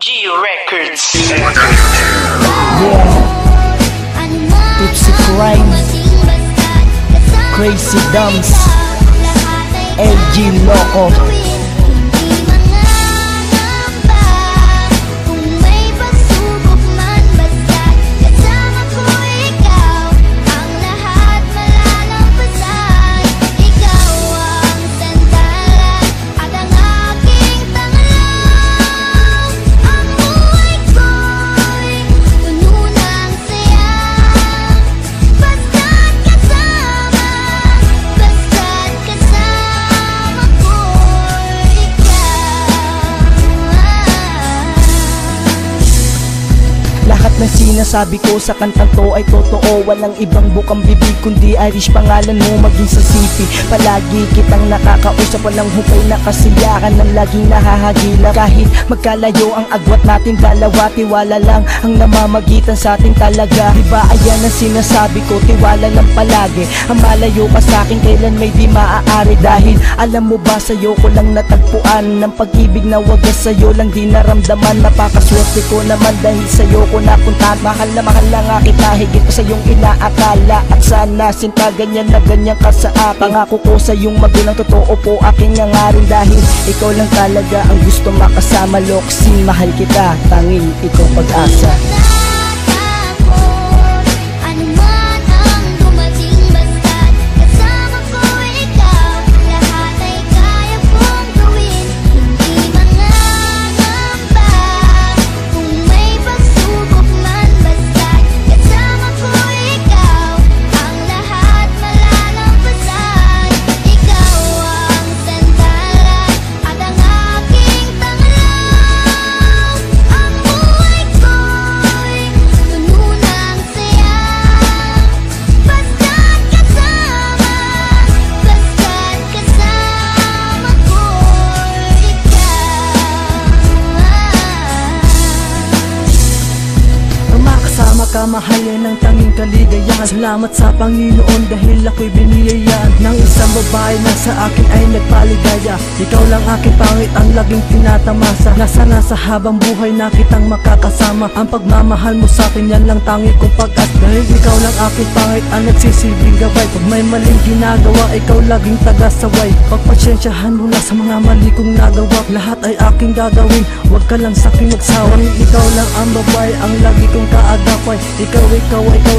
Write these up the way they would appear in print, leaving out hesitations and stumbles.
Geo Records. Yeah, Tipsy Crime, Crazy Dumps, LG Loco. Lahat ng sinasabi ko sa kantang to ay totoo. Walang ibang bukang bibig kundi Irish pangalan mo maging sa city. Palagi kitang nakakausap, walang hukay na kasiyakan ng laging nahahagila. Kahit magkalayo ang agwat natin dalawa, tiwala lang ang namamagitan sa ating talaga. Diba ayan ang sinasabi ko, tiwala lang palagi. Ang malayo ka sa'kin kailan may di maaari. Dahil alam mo ba sa'yo ko lang natagpuan ng pag-ibig na wagas sa'yo lang di naramdaman. Napakaswerte ko naman dahil sa'yo ko napunta. Mahal na nga kita, higit pa sa iyong inaakala. At sana sinta ganyan na ganyan ka sa akin. Pangako ko sa iyong magulang, totoo po aking nangarin. Dahil ikaw lang talaga ang gusto makasama. Loksin, mahal kita, tanging ikaw pag-asa. Kamahalin ng tanging kaligayahan. Salamat sa Panginoon dahil ako'y biniyayaan ng isang babae na sa akin ay nagpaligaya. Ikaw lang aking pangit ang laging tinatamasa. Nasa habang buhay na kitang makakasama. Ang pagmamahal mo sa akin yan lang tangi kong pag-asa. Dahil ikaw lang aking pangit ang nagsisilbing gabay. Pag may maling ginagawa, ikaw laging taga-saway. Pagpasyensyahan mo na sa mga mali kong nagawa. Lahat ay aking gagawin, huwag ka lang sa akin magsawa. Ikaw lang ang babae ang lagi kong kaagapay. Ikaw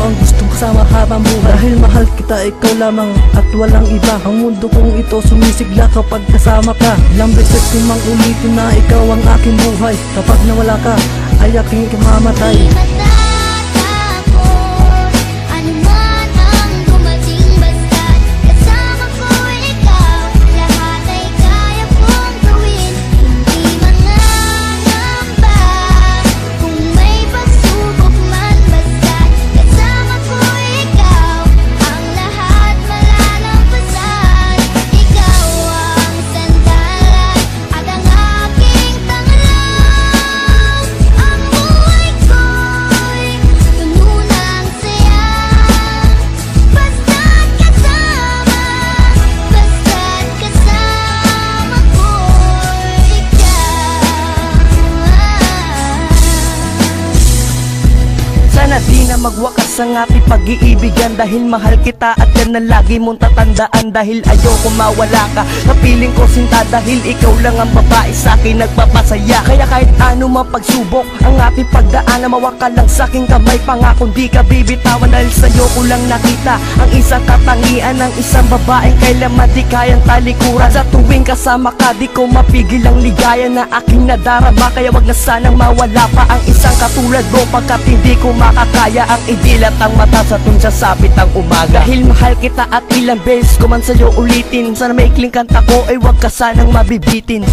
ang gustong kasama habang buhay. Dahil mahal kita, ikaw lamang at walang iba. Ang mundo kong ito sumisigla kapag kasama ka. Ilang beses ko mang ulitin na ikaw ang aking buhay. Kapag nawala ka, ay aking ikamamatay. Di na magwakas ang ating pag-iibigan. Dahil mahal kita at yan na lagi mong tatandaan. Dahil ayoko mawala ka, kapiling ko sinta. Dahil ikaw lang ang babae sa akin nagpapasaya. Kaya kahit ano mang pagsubok ang ating pagdaan, mawa ka lang sa aking kamay. Pangako di ka bibitawan. Dahil sa'yo ko lang nakita ang isang katangian ng isang babaeng kailanman di kayang talikuran. Sa tuwing kasama ka di ko mapigil ang ligaya na aking nadarama. Kaya wag na sanang mawala pa ang isang katulad mo, pagkat hindi ko makakaya ang idilat ang mata sa tuwing sasapit ang umaga. Dahil mahal kita at ilang beses ko man sa'yo ulitin. Sana maikling kanta ko ay wag ka sanang mabibitin.